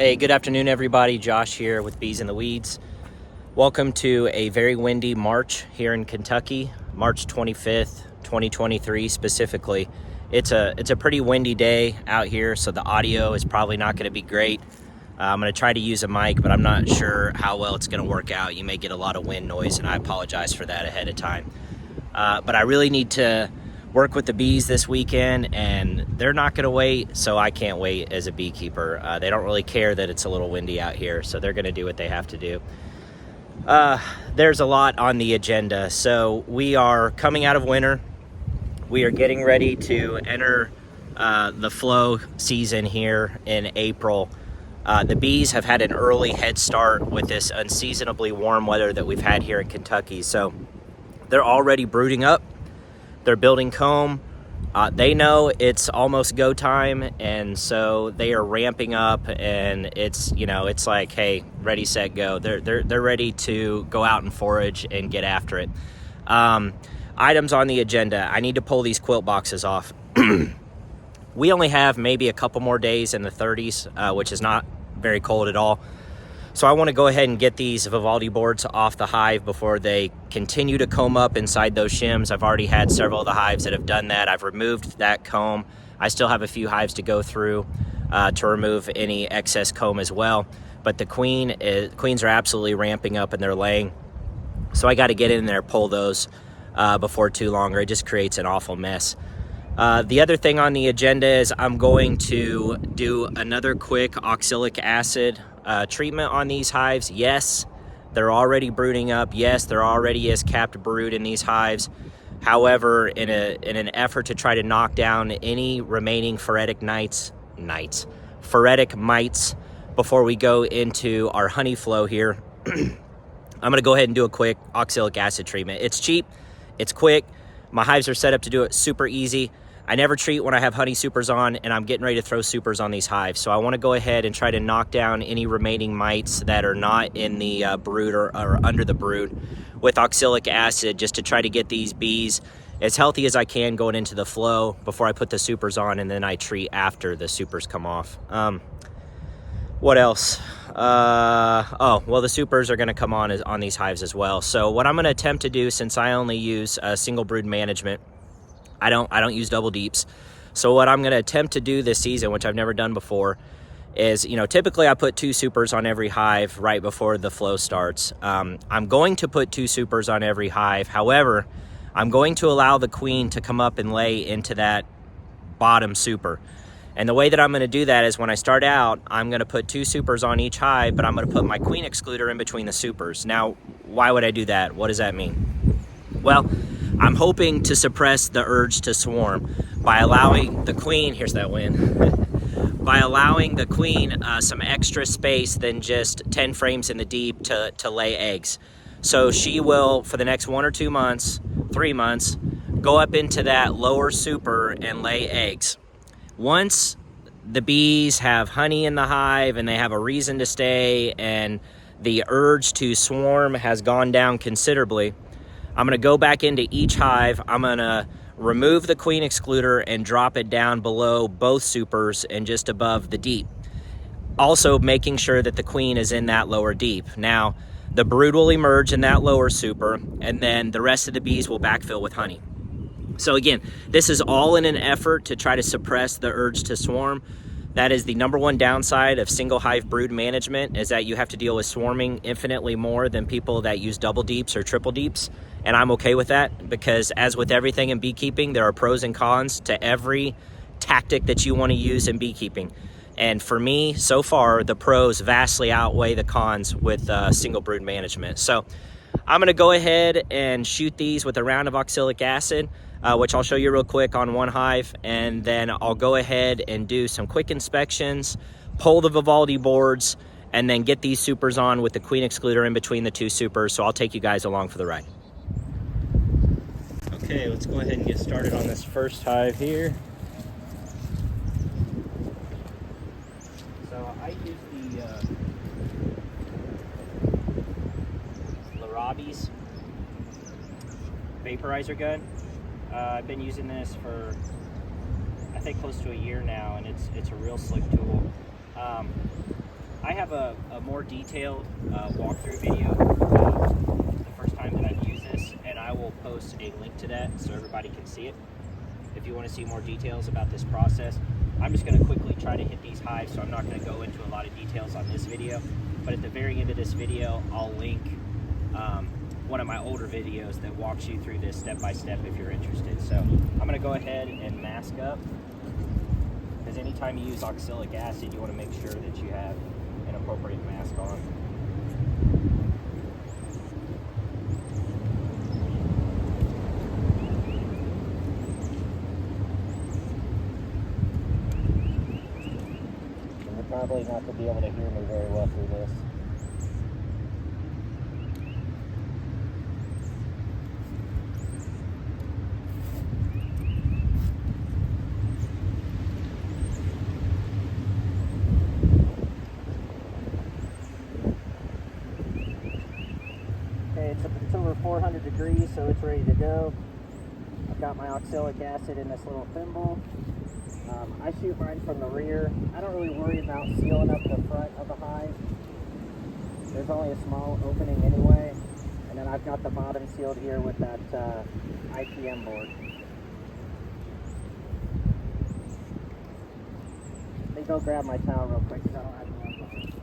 Hey, good afternoon, everybody. Josh here with Bees in the Weeds. Welcome to a very windy March here in Kentucky, March 25th, 2023 specifically. It's a pretty windy day out here, so the audio is probably not going to be great. I'm going to try to use a mic, but I'm not sure how well it's going to work out. You may get a lot of wind noise, and I apologize for that ahead of time. But I really need to work with the bees this weekend, and they're not going to wait, so I can't wait as a beekeeper. They don't really care that it's a little windy out here, so they're going to do what they have to do. There's a lot on the agenda. So we are coming out of winter. We are getting ready to enter the flow season here in April. The bees have had an early head start with this unseasonably warm weather that we've had here in Kentucky. So they're already brooding up. They're building comb. They know it's almost go time, and so they are ramping up. And it's like, hey, ready, set, go. They're ready to go out and forage and get after it. Items on the agenda. I need to pull these quilt boxes off. We only have maybe a couple more days in the 30s, which is not very cold at all. So I want to go ahead and get these Vivaldi boards off the hive before they continue to comb up inside those shims. I've already had several of the hives that have done that. I've removed that comb. I still have a few hives to go through to remove any excess comb as well. But the queens are absolutely ramping up and they're laying. So I got to get in there, pull those before too long, or it just creates an awful mess. The other thing on the agenda is I'm going to do another quick oxalic acid treatment on these hives. Yes, they're already brooding up. Yes, there already is capped brood in these hives. However, in an effort to try to knock down any remaining phoretic mites before we go into our honey flow here, I'm going to go ahead and do a quick oxalic acid treatment. It's cheap, it's quick. My hives are set up to do it super easy. I never treat when I have honey supers on, and I'm getting ready to throw supers on these hives. So I want to go ahead and try to knock down any remaining mites that are not in the brood or under the brood with oxalic acid, just to try to get these bees as healthy as I can going into the flow before I put the supers on, and then I treat after the supers come off. What else? The supers are going to come on these hives as well. So what I'm going to attempt to do, since I only use single brood management, I don't use double deeps. So what I'm going to attempt to do this season, which I've never done before, is, typically I put 2 supers on every hive right before the flow starts. I'm going to put 2 supers on every hive. However, I'm going to allow the queen to come up and lay into that bottom super. And the way that I'm going to do that is when I start out, I'm going to put 2 supers on each hive, but I'm going to put my queen excluder in between the supers. Now, why would I do that? What does that mean? Well, I'm hoping to suppress the urge to swarm by allowing the queen, here's that wind, by allowing the queen some extra space than just 10 frames in the deep to lay eggs. So she will, for the next 1 or 2 months, 3 months, go up into that lower super and lay eggs. Once the bees have honey in the hive and they have a reason to stay and the urge to swarm has gone down considerably, I'm going to go back into each hive. I'm going to remove the queen excluder and drop it down below both supers and just above the deep. Also making sure that the queen is in that lower deep. Now, the brood will emerge in that lower super, and then the rest of the bees will backfill with honey. So again, this is all in an effort to try to suppress the urge to swarm. That is the number one downside of single hive brood management, is that you have to deal with swarming infinitely more than people that use double deeps or triple deeps. And I'm okay with that, because as with everything in beekeeping, there are pros and cons to every tactic that you want to use in beekeeping. And for me, so far, the pros vastly outweigh the cons with single brood management. So I'm going to go ahead and shoot these with a round of oxalic acid, which I'll show you real quick on one hive, and then I'll go ahead and do some quick inspections, pull the Vivaldi boards, and then get these supers on with the queen excluder in between the 2 supers. So I'll take you guys along for the ride. Okay, let's go ahead and get started on this first hive here. So I use the Larrabee's vaporizer gun. I've been using this for, I think, close to a year now, and it's a real slick tool. have a more detailed walkthrough video the first time that I've used this, and I will post a link to that so everybody can see it. If you want to see more details about this process, I'm just going to quickly try to hit these hives, so I'm not going to go into a lot of details on this video. But at the very end of this video, I'll link one of my older videos that walks you through this step by step if you're interested. So I'm going to go ahead and mask up, because anytime you use oxalic acid, you want to make sure that you have an appropriate mask on. And you're probably not going to be able to hear me very well through this. It's over 400 degrees, so it's ready to go. I've got my oxalic acid in this little thimble. I shoot mine from the rear. I don't really worry about sealing up the front of the hive. There's only a small opening anyway. And then I've got the bottom sealed here with that IPM board. Let me go grab my towel real quick because I don't have enough on it.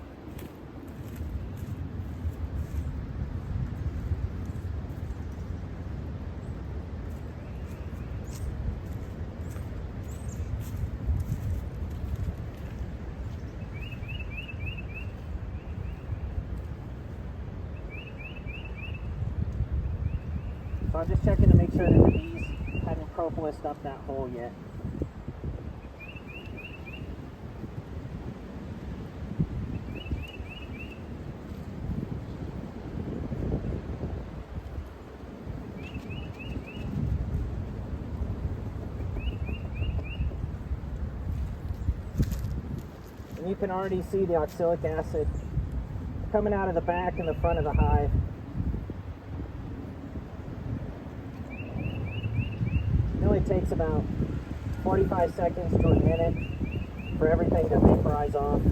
So I'm just checking to make sure that the bees hadn't propolised up that hole yet. And you can already see the oxalic acid coming out of the back and the front of the hive. It only takes about 45 seconds to a minute for everything to vaporize off.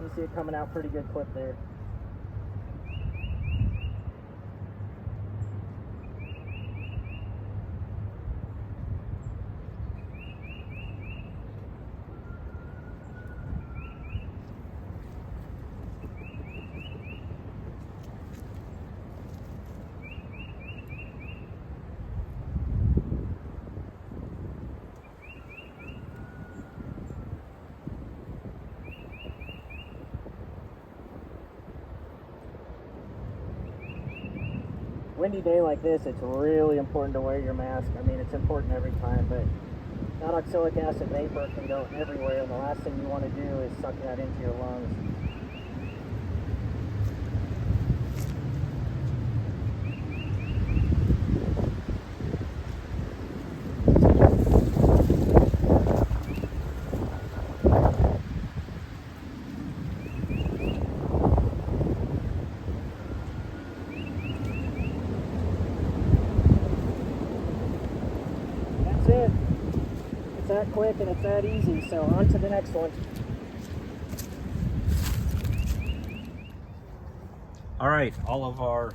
You see it coming out pretty good quick there. Windy day like this, it's really important to wear your mask. I mean, it's important every time, but that oxalic acid vapor can go everywhere, and the last thing you want to do is suck that into your lungs. It. It's that quick and it's that easy, so on to the next one. All right, all of our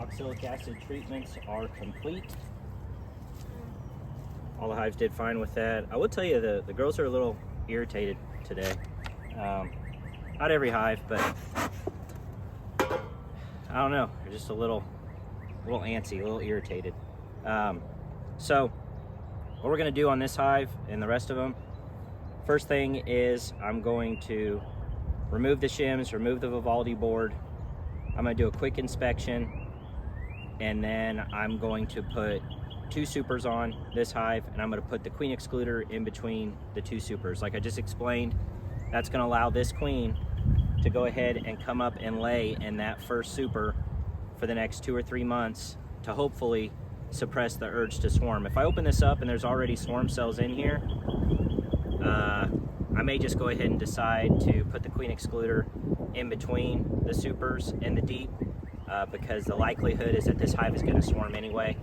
oxalic acid treatments are complete. All the hives did fine with that. I will tell you, the girls are a little irritated today. Not every hive, but I don't know, they're just a little antsy, a little irritated. So what we're going to do on this hive and the rest of them, first thing is I'm going to remove the shims, remove the Vivaldi board. I'm going to do a quick inspection, and then I'm going to put 2 supers on this hive, and I'm going to put the queen excluder in between the 2 supers. Like I just explained, that's going to allow this queen to go ahead and come up and lay in that first super for the next 2 or 3 months to hopefully suppress the urge to swarm. If I open this up and there's already swarm cells in here, I may just go ahead and decide to put the queen excluder in between the supers and the deep, because the likelihood is that this hive is going to swarm anyway,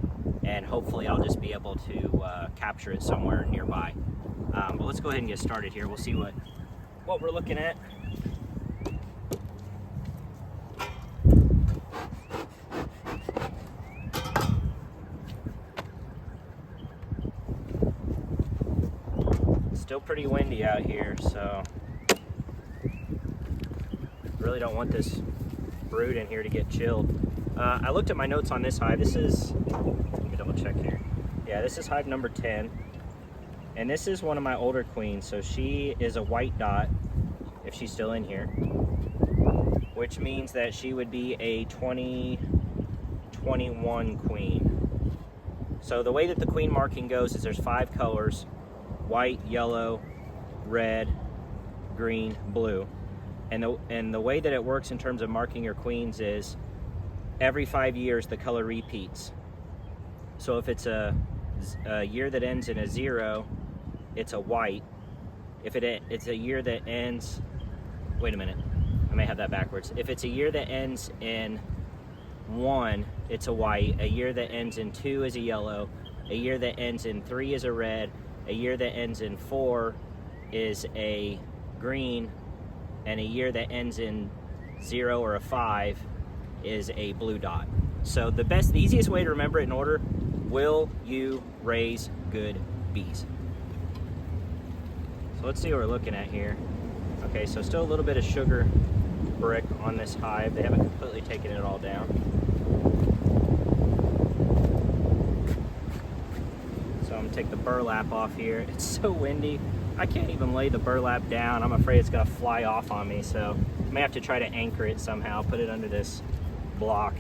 and hopefully I'll just be able to capture it somewhere nearby. But let's go ahead and get started here. We'll see what we're looking at. Still pretty windy out here, so really don't want this brood in here to get chilled. I looked at my notes on this hive. This is, let me double check here. Yeah, this is hive number 10. And this is one of my older queens. So she is a white dot, if she's still in here, which means that she would be a 2021 queen. So the way that the queen marking goes is there's 5 colors: white, yellow, red, green, blue. And the way that it works in terms of marking your queens is every 5 years the color repeats. So if it's a year that ends in a 0, it's a white. If it's a year that ends, wait a minute, I may have that backwards. If it's a year that ends in 1, it's a white. A year that ends in 2 is a yellow. A year that ends in 3 is a red. A year that ends in 4 is a green, and a year that ends in 0 or a 5 is a blue dot. So the easiest way to remember it in order: will you raise good bees? So let's see what we're looking at here. Okay, so still a little bit of sugar brick on this hive. They haven't completely taken it all down. So I'm gonna take the burlap off here. It's so windy, I can't even lay the burlap down. I'm afraid it's gonna fly off on me, so I may have to try to anchor it somehow, put it under this block.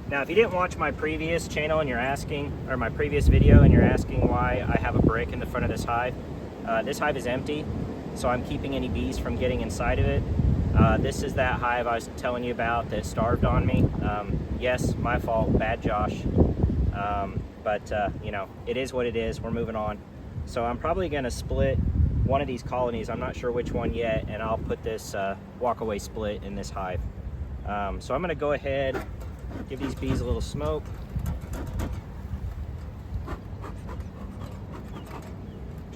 Now, if you didn't watch my previous channel and you're asking, or my previous video and you're asking why I have a brick in the front of this hive is empty, so I'm keeping any bees from getting inside of it. This is that hive I was telling you about that starved on me. Yes, my fault, bad Josh. But you know, it is what it is. We're moving on. So I'm probably gonna split one of these colonies. I'm not sure which one yet, and I'll put this walk-away split in this hive. So I'm gonna go ahead, give these bees a little smoke.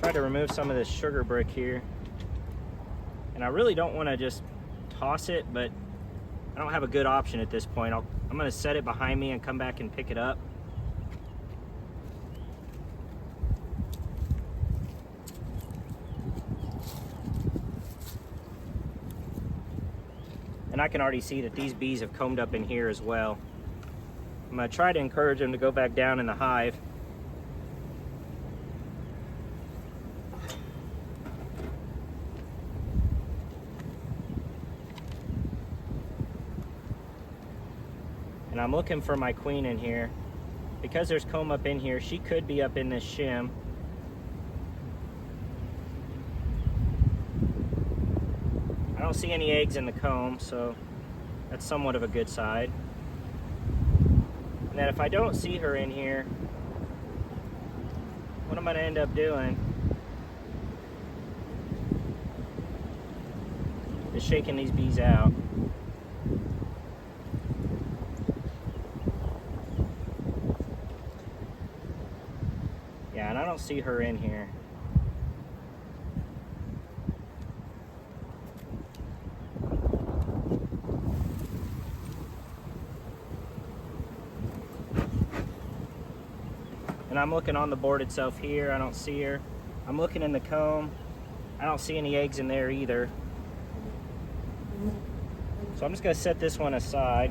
Try to remove some of this sugar brick here. And I really don't want to just toss it, but I don't have a good option at this point. I'm gonna set it behind me and come back and pick it up. And I can already see that these bees have combed up in here as well. I'm gonna try to encourage them to go back down in the hive. And I'm looking for my queen in here. Because there's comb up in here, she could be up in this shim. I don't see any eggs in the comb, so that's somewhat of a good side. And then if I don't see her in here, what I'm gonna end up doing is shaking these bees out. Yeah, and I don't see her in here. And I'm looking on the board itself here, I don't see her. I'm looking in the comb, I don't see any eggs in there either. So I'm just gonna set this one aside.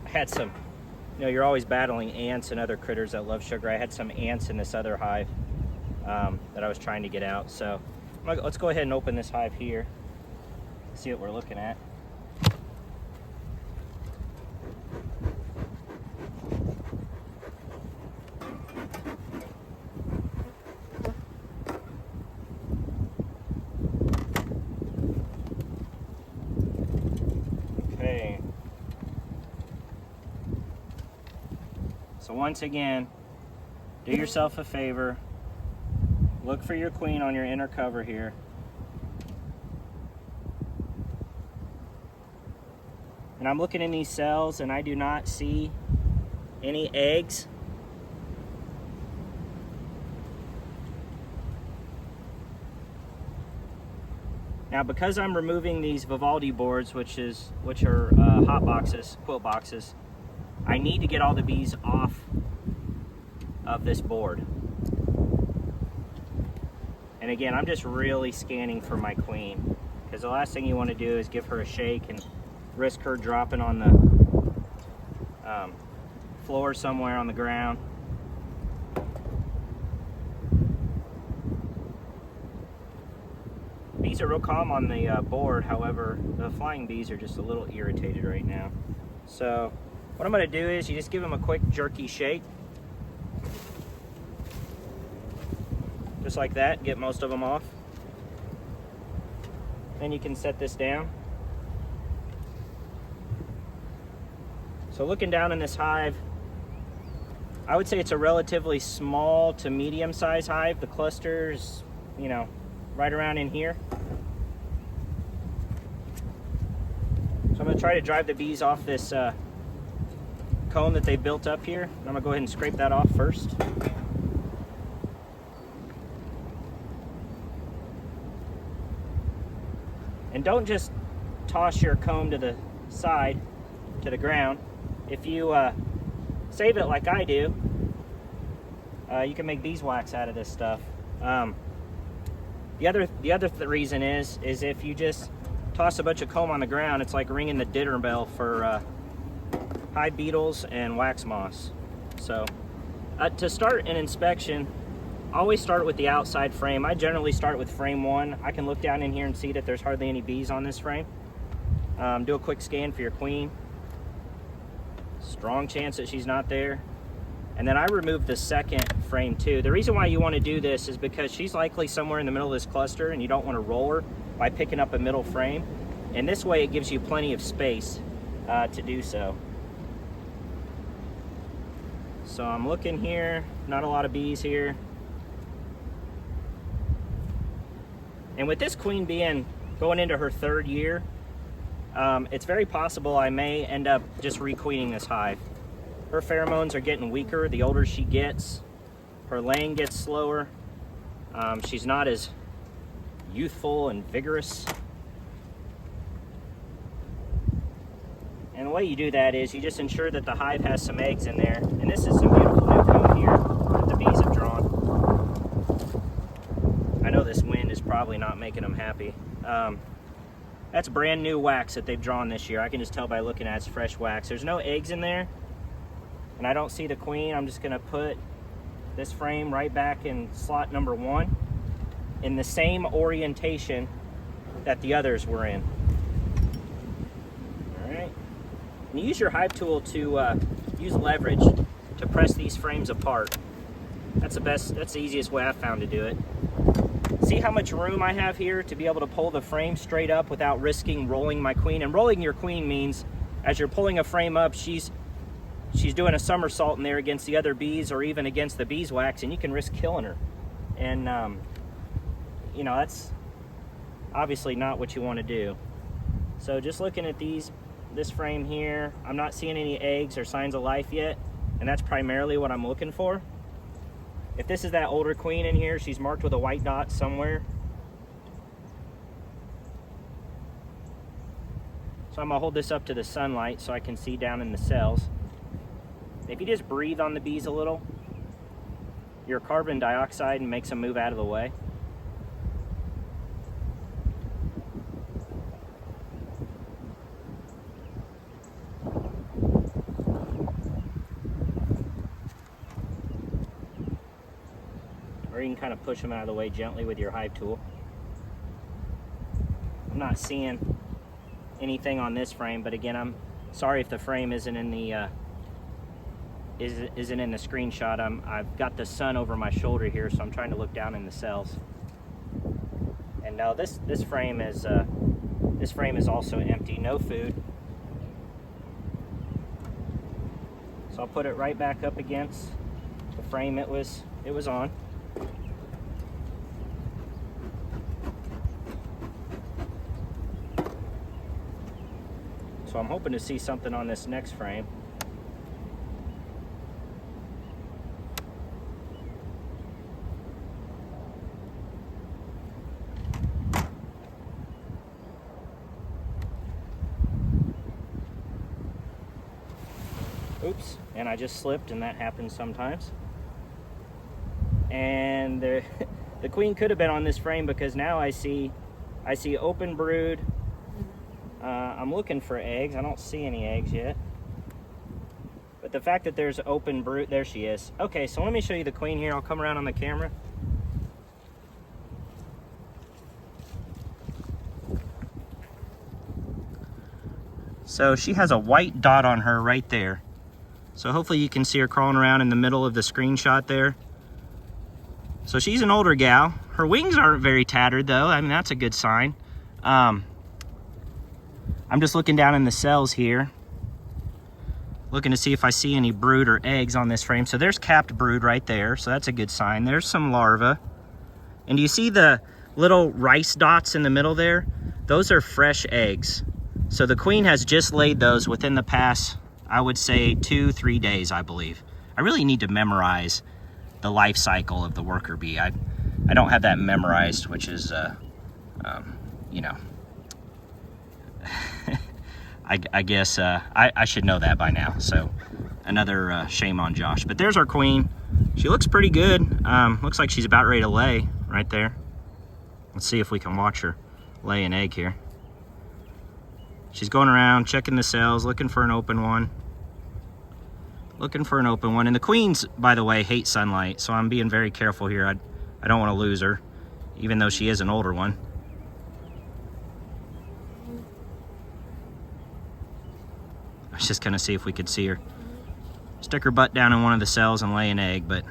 I had some, you know, you're always battling ants and other critters that love sugar. I had some ants in this other hive that I was trying to get out. So let's go ahead and open this hive here, see what we're looking at. Okay. So once again, do yourself a favor. Look for your queen on your inner cover here. And I'm looking in these cells and I do not see any eggs. Now, because I'm removing these Vivaldi boards, which are hot boxes, quilt boxes, I need to get all the bees off of this board. And again, I'm just really scanning for my queen, because the last thing you want to do is give her a shake and risk her dropping on the floor somewhere on the ground. Bees are real calm on the board, however, the flying bees are just a little irritated right now. So what I'm going to do is you just give them a quick jerky shake. Just like that, get most of them off. Then you can set this down. So looking down in this hive, I would say it's a relatively small to medium sized hive. The cluster's, you know, right around in here. So I'm going to try to drive the bees off this comb that they built up here. I'm going to go ahead and scrape that off first. And don't just toss your comb to the side, to the ground. If you save it like I do, you can make beeswax out of this stuff. The other reason is if you just toss a bunch of comb on the ground, it's like ringing the dinner bell for hive beetles and wax moths. So to start an inspection, always start with the outside frame. I generally start with frame 1. I can look down in here and see that there's hardly any bees on this frame. Do a quick scan for your queen. Strong chance that she's not there. And then I removed the second frame too. The reason why you want to do this is because she's likely somewhere in the middle of this cluster and you don't want to roll her by picking up a middle frame. And this way it gives you plenty of space to do so. So I'm looking here, not a lot of bees here. And with this queen going into her 3rd year, it's very possible I may end up just requeening this hive. Her pheromones are getting weaker the older she gets. Her laying gets slower. She's not as youthful and vigorous. And the way you do that is you just ensure that the hive has some eggs in there. And this is some beautiful new comb here that the bees have drawn. I know this wind is probably not making them happy. That's brand new wax that they've drawn this year. I can just tell by looking at it, it's fresh wax. There's no eggs in there, and I don't see the queen. I'm just gonna put this frame right back in slot number 1 in the same orientation that the others were in. All right, and use your hive tool to use leverage to press these frames apart. That's the easiest way I've found to do it. See how much room I have here to be able to pull the frame straight up without risking rolling my queen. And rolling your queen means as you're pulling a frame up, she's doing a somersault in there against the other bees or even against the beeswax, and you can risk killing her. And you know, that's obviously not what you want to do. So just looking at this frame here, I'm not seeing any eggs or signs of life yet, and that's primarily what I'm looking for. If this is that older queen in here, she's marked with a white dot somewhere. So I'm gonna hold this up to the sunlight so I can see down in the cells. If you just breathe on the bees a little, your carbon dioxide makes them move out of the way. Or you can kind of push them out of the way gently with your hive tool. I'm not seeing anything on this frame, but again, I'm sorry if the frame isn't in the isn't in the screenshot. I've got the sun over my shoulder here, so I'm trying to look down in the cells. And now this frame is also empty, no food. So I'll put it right back up against the frame it was on. So I'm hoping to see something on this next frame. Oops, and I just slipped, and that happens sometimes. And the queen could have been on this frame, because now I see open brood. I'm looking for eggs. I don't see any eggs yet. But the fact that there's open brood, there she is. Okay, so let me show you the queen here. I'll come around on the camera. So she has a white dot on her right there. So hopefully you can see her crawling around in the middle of the screenshot there. So she's an older gal. Her wings aren't very tattered though. I mean, that's a good sign. I'm just looking down in the cells here, looking to see if I see any brood or eggs on this frame. So there's capped brood right there, so that's a good sign. There's some larvae. And do you see the little rice dots in the middle there? Those are fresh eggs. So the queen has just laid those within the past, I would say 2-3 days, I believe. I really need to memorize the life cycle of the worker bee. I don't have that memorized, which is, you know, I guess I should know that by now. So another shame on Josh. But there's our queen. She looks pretty good. Looks like she's about ready to lay right there. Let's see if we can watch her lay an egg here. She's going around checking the cells, looking for an open one. Looking for an open one. And the queens, by the way, hate sunlight, so I'm being very careful here. I don't want to lose her, even though she is an older one. I was just gonna see if we could see her stick her butt down in one of the cells and lay an egg, but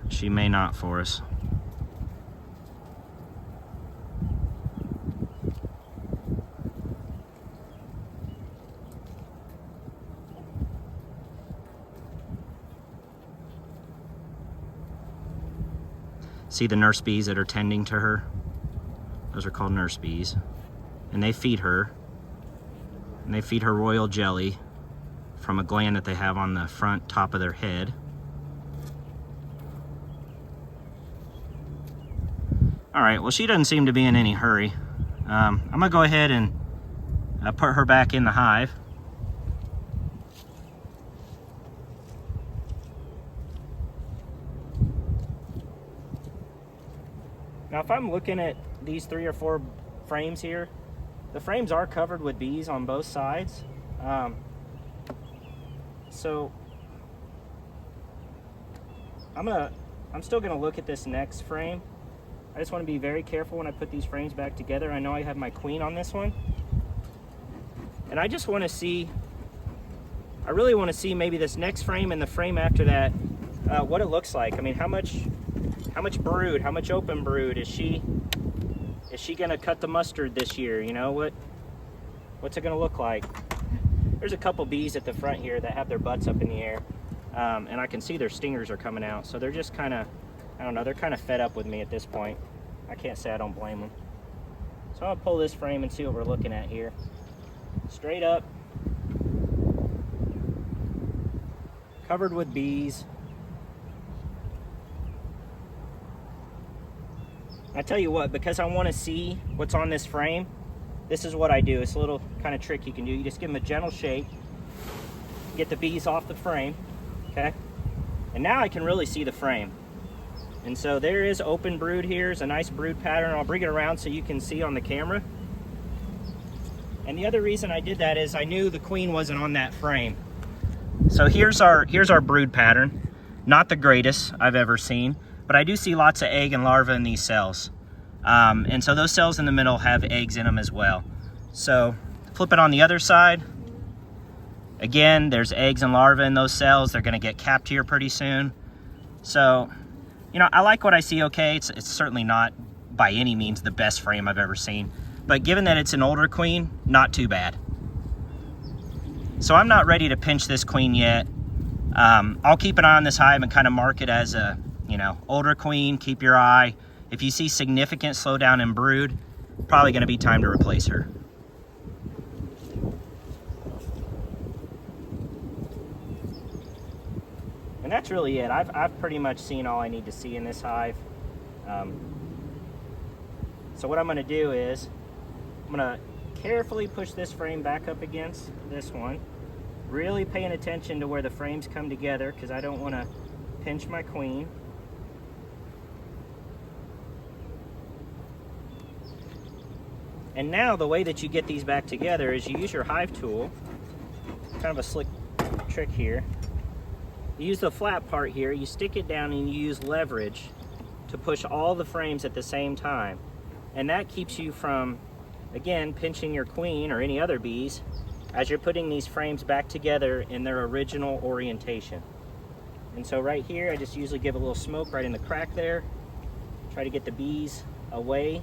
she may not for us. See the nurse bees that are tending to her? Those are called nurse bees. And they feed her. And they feed her royal jelly from a gland that they have on the front top of their head. All right, well, she doesn't seem to be in any hurry. I'm gonna go ahead and put her back in the hive. Now, if I'm looking at these 3 or 4 frames here, the frames are covered with bees on both sides. So I'm still gonna look at this next frame. I just want to be very careful when I put these frames back together. I know I have my queen on this one, and I just want to see, I really want to see maybe this next frame and the frame after that, what it looks like. I mean, how much brood, how much open brood is she gonna cut the mustard this year? You know, what's it gonna look like? There's a couple bees at the front here that have their butts up in the air, and I can see their stingers are coming out. So they're just kind of, I don't know, they're kind of fed up with me at this point. I can't say I don't blame them. So I'll pull this frame and see what we're looking at here. Straight up, covered with bees. I tell you what, because I want to see what's on this frame, this is what I do. It's a little kind of trick you can do. You just give them a gentle shake, get the bees off the frame, okay? And now I can really see the frame. And so there is open brood here. It's a nice brood pattern. I'll bring it around so you can see on the camera. And the other reason I did that is I knew the queen wasn't on that frame. So here's our brood pattern. Not the greatest I've ever seen, but I do see lots of egg and larvae in these cells. And so those cells in the middle have eggs in them as well. So flip it on the other side. Again, there's eggs and larvae in those cells. They're gonna get capped here pretty soon. So, you know, I like what I see, okay? It's certainly not by any means the best frame I've ever seen, but given that it's an older queen, not too bad. So I'm not ready to pinch this queen yet. I'll keep an eye on this hive and kind of mark it as a, you know, older queen. Keep your eye. If you see significant slowdown in brood, probably going to be time to replace her. And that's really it. I've pretty much seen all I need to see in this hive. So what I'm going to do is I'm going to carefully push this frame back up against this one. Really paying attention to where the frames come together because I don't want to pinch my queen. And now the way that you get these back together is you use your hive tool, kind of a slick trick here. You use the flat part here, you stick it down and you use leverage to push all the frames at the same time. And that keeps you from, again, pinching your queen or any other bees as you're putting these frames back together in their original orientation. And so right here, I just usually give a little smoke right in the crack there. Try to get the bees away.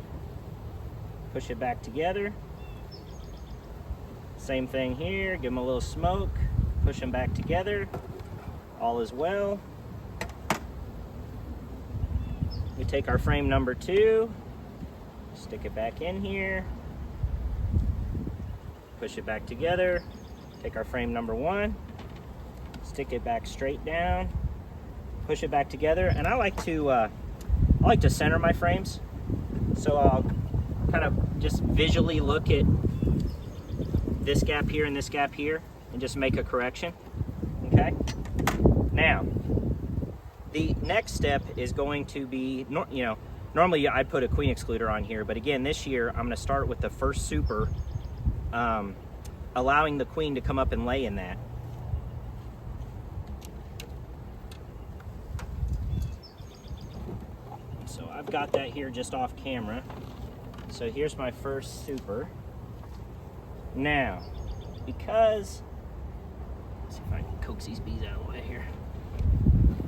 Push it back together. Same thing here, give them a little smoke, push them back together. All is well. We take our frame number 2, stick it back in here, push it back together, take our frame number 1, stick it back straight down, push it back together, and I like to center my frames. So I'll kind of just visually look at this gap here and this gap here and just make a correction. Okay? Now, the next step is going to be, you know, normally I'd put a queen excluder on here, but again, this year I'm going to start with the first super, allowing the queen to come up and lay in that. So I've got that here just off camera. So here's my first super. Now, because, let's see if I can coax these bees out of the way here.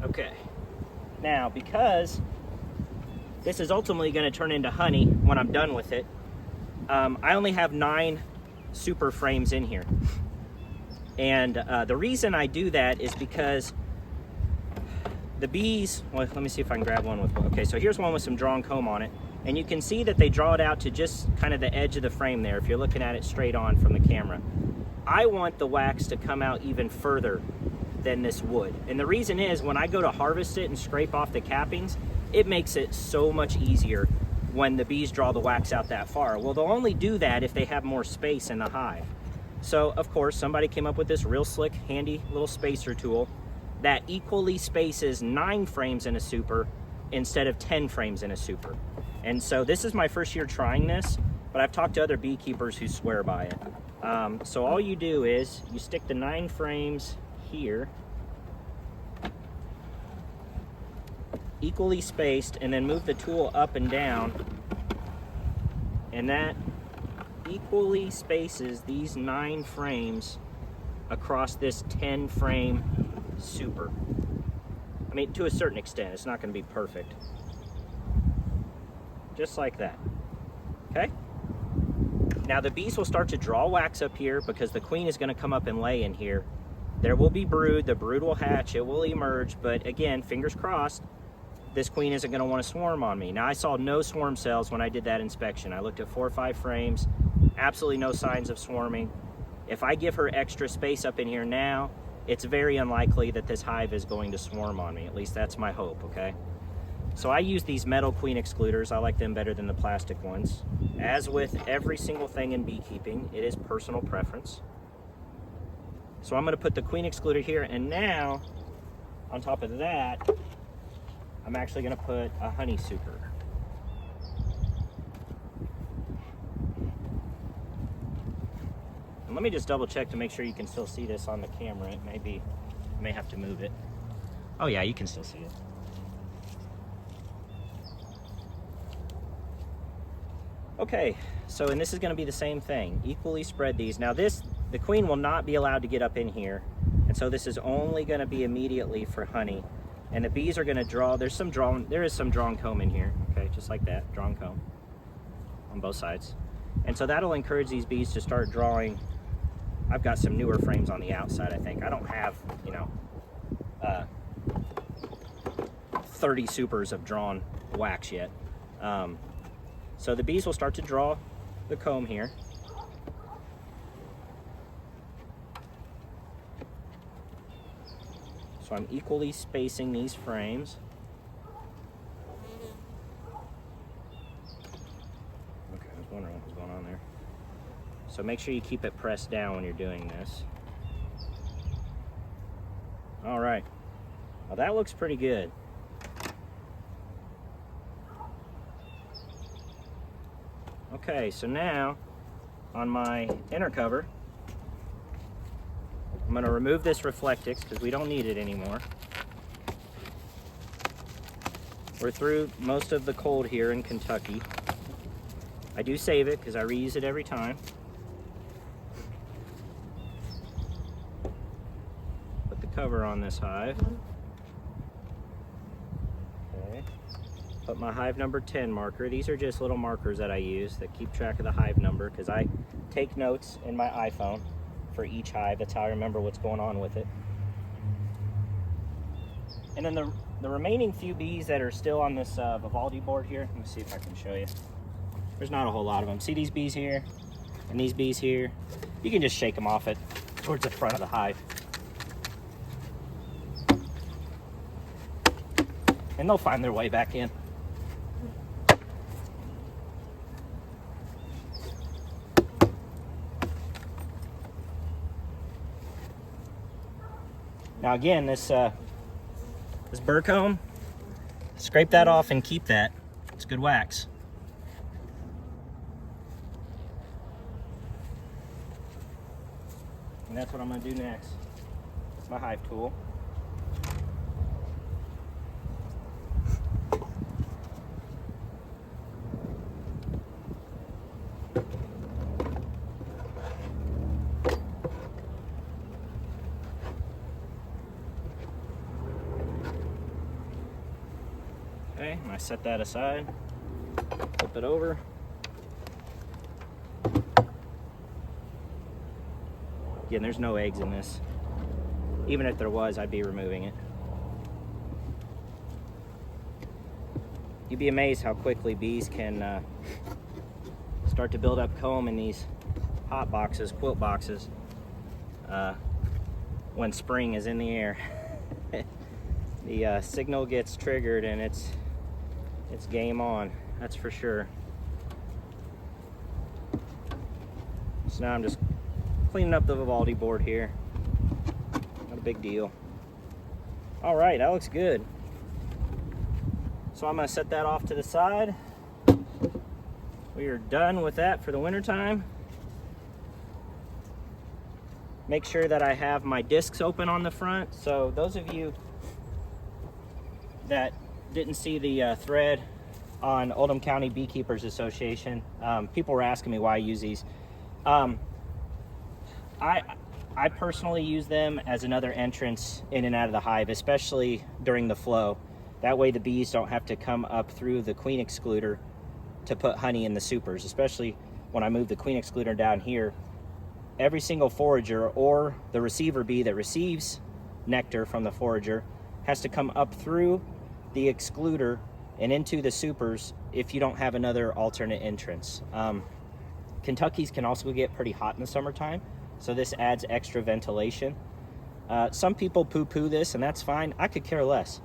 Okay. Now, because this is ultimately going to turn into honey when I'm done with it, I only have 9 super frames in here. And the reason I do that is because the bees, well, let me see if I can grab one with, okay, so here's one with some drawn comb on it. And you can see that they draw it out to just kind of the edge of the frame there if you're looking at it straight on from the camera. I want the wax to come out even further than this would. And the reason is when I go to harvest it and scrape off the cappings, it makes it so much easier when the bees draw the wax out that far. Well, they'll only do that if they have more space in the hive. So, of course, somebody came up with this real slick, handy little spacer tool that equally spaces 9 frames in a super instead of 10 frames in a super. And so this is my first year trying this, but I've talked to other beekeepers who swear by it. So all you do is you stick the 9 frames here, equally spaced, and then move the tool up and down, and that equally spaces these 9 frames across this 10 frame super. I mean, to a certain extent, it's not going to be perfect. Just like that. Okay? Now the bees will start to draw wax up here because the queen is going to come up and lay in here. There will be brood, the brood will hatch, it will emerge, but again, fingers crossed, this queen isn't going to want to swarm on me. Now I saw no swarm cells when I did that inspection. I looked at 4 or 5 frames, absolutely no signs of swarming. If I give her extra space up in here now, it's very unlikely that this hive is going to swarm on me. At least that's my hope, okay? So I use these metal queen excluders. I like them better than the plastic ones. As with every single thing in beekeeping, it is personal preference. So I'm going to put the queen excluder here, and now, on top of that, I'm actually going to put a honey super. And let me just double check to make sure you can still see this on the camera. It may be, I may have to move it. Oh yeah, you can still see it. Okay, so and this is going to be the same thing. Equally spread these. Now this, the queen will not be allowed to get up in here, and so this is only going to be immediately for honey. And the bees are going to draw. There is some drawn comb in here. Okay, just like that, drawn comb on both sides. And so that'll encourage these bees to start drawing I've got some newer frames on the outside, I think. I don't have, you know, 30 supers of drawn wax yet. So the bees will start to draw the comb here. So I'm equally spacing these frames. Okay, I was wondering what was going on there. So make sure you keep it pressed down when you're doing this. All right, well that looks pretty good. Okay, so now on my inner cover, I'm going to remove this Reflectix because we don't need it anymore. We're through most of the cold here in Kentucky. I do save it because I reuse it every time. Put the cover on this hive. Okay. Put my hive number 10 marker. These are just little markers that I use that keep track of the hive number because I take notes in my iPhone for each hive. That's how I remember what's going on with it. And then the remaining few bees that are still on this Vivaldi board here, let me see if I can show you. There's not a whole lot of them. See these bees here and these bees here? You can just shake them off it towards the front of the hive. And they'll find their way back in. Now again, this burr comb, scrape that off and keep that. It's good wax. And that's what I'm gonna do next. It's my hive tool. Okay, and I set that aside, flip it over. Again, there's no eggs in this. Even if there was, I'd be removing it. You'd be amazed how quickly bees can start to build up comb in these hot boxes, quilt boxes, when spring is in the air. The signal gets triggered and it's game on, that's for sure. So now I'm just cleaning up the Vivaldi board here. Not a big deal. All right, that looks good. So I'm gonna set that off to the side. We are done with that for the winter time. Make sure that I have my discs open on the front. So those of you that didn't see the thread on Oldham County Beekeepers Association, people were asking me why I use these. I personally use them as another entrance in and out of the hive, especially during the flow. That way the bees don't have to come up through the queen excluder to put honey in the supers, especially when I move the queen excluder down here. Every single forager or the receiver bee that receives nectar from the forager has to come up through the excluder and into the supers if you don't have another alternate entrance. Kentucky's can also get pretty hot in the summertime, so this adds extra ventilation. Some people poo-poo this, and that's fine. I could care less.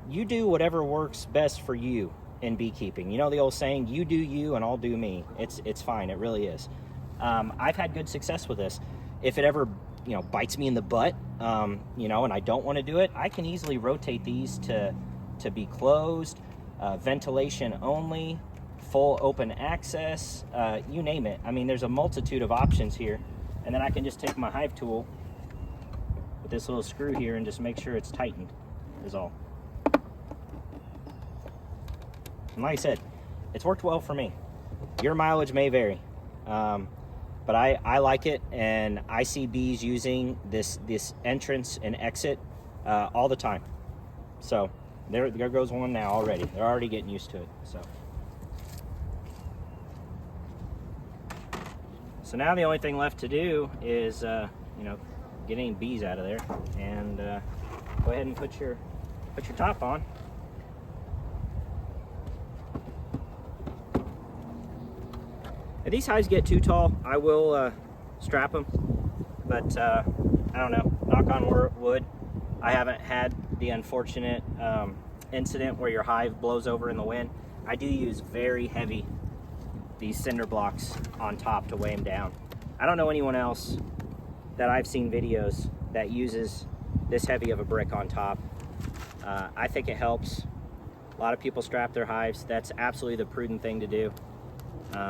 You do whatever works best for you in beekeeping. You know the old saying, you do you and I'll do me. It's fine, it really is. I've had good success with this. If it ever, bites me in the butt, and I don't want to do it, I can easily rotate these to be closed, ventilation only, full open access, you name it. I mean, there's a multitude of options here. And then I can just take my hive tool with this little screw here and just make sure it's tightened, is all. And like I said, it's worked well for me. Your mileage may vary, but I like it, and I see bees using this entrance and exit all the time. So there goes one now already. They're already getting used to it. So now the only thing left to do is, you know, get any bees out of there, and go ahead and put your top on. If these hives get too tall, I will strap them, but I don't know, knock on wood, I haven't had the unfortunate incident where your hive blows over in the wind. I do use very heavy, these cinder blocks on top to weigh them down. I don't know anyone else that I've seen videos that uses this heavy of a brick on top. I think it helps. A lot of people strap their hives. That's absolutely the prudent thing to do.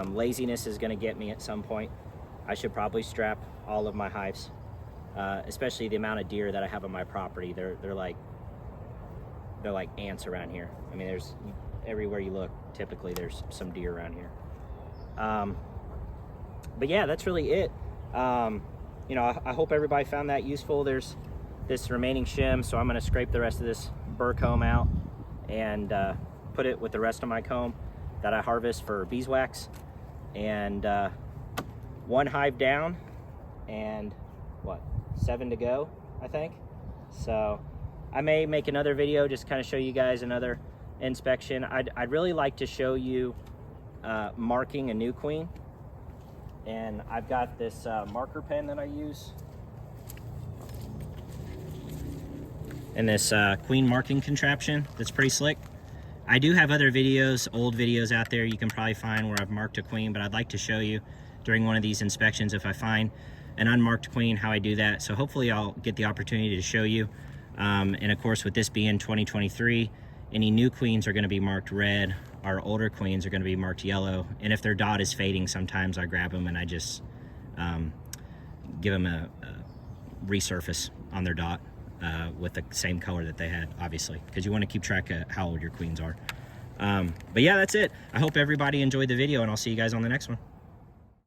Laziness is going to get me at some point. I should probably strap all of my hives, especially the amount of deer that I have on my property. They're like ants around here. I mean, there's everywhere you look, typically there's some deer around here. But yeah, that's really it. You know, I hope everybody found that useful. There's this remaining shim, so I'm going to scrape the rest of this burr comb out and put it with the rest of my comb that I harvest for beeswax. And one hive down, and what, 7 to go, I think. So I may make another video, just kind of show you guys another inspection. I'd really like to show you marking a new queen. And I've got this marker pen that I use, and this queen marking contraption that's pretty slick. I do have other videos, old videos out there you can probably find where I've marked a queen, but I'd like to show you during one of these inspections, if I find an unmarked queen, how I do that. So hopefully I'll get the opportunity to show you. And of course, with this being 2023, any new queens are going to be marked red. Our older queens are going to be marked yellow. And if their dot is fading, sometimes I grab them and I just give them a resurface on their dot with the same color that they had, obviously, because you want to keep track of how old your queens are. But yeah, that's it. I hope everybody enjoyed the video, and I'll see you guys on the next one.